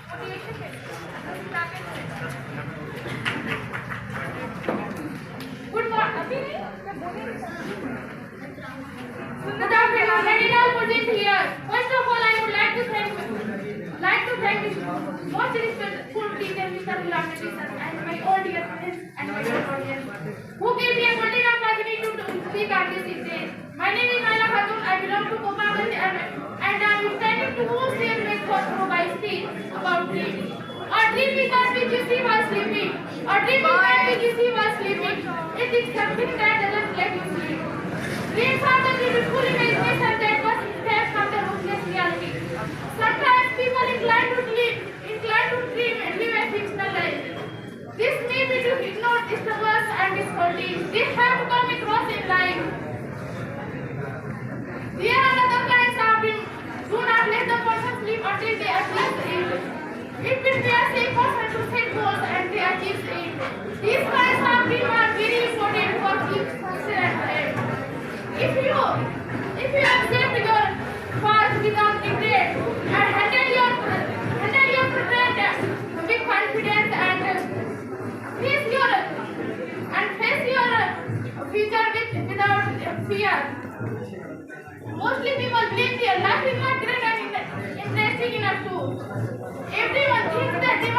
motivation good morning. Good afternoon, ladies and present here. First of all, I would like to thank most respectful teacher, Mr. Ghulam and my old dear friends and my old audience, who gave me a golden opportunity to speak at this stage. My name is Naila Khatun. I belong to Kopagan and I am intending to share my thoughts through my speech about dreaming. A dream is not which you see while sleeping. A dream is that which you see while sleeping. It is something that doesn't let you sleep. Dreams are the beautiful imagination that was escaped from the ruthless reality. Sometimes people inclined to dream and live a fictional life. This may be to ignore disturbance and difficulties. They have to come across in life. There are other kinds of dreams. Do not let the person sleep until they achieve it. It will be a safe person to set goals and they achieve it. These kinds of dreams are very important for keep success at hand. If you accept your path without regret and handle your present with confidence and face your future without fear. Mostly people believe their life is not great and interesting enough to. Everyone thinks that they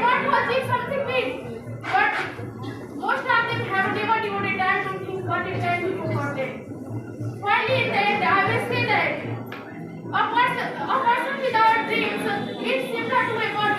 want to achieve something big, but most of them have never devoted time to think what it can be important. Finally, in the end, I will say that a person without dreams is similar to a bird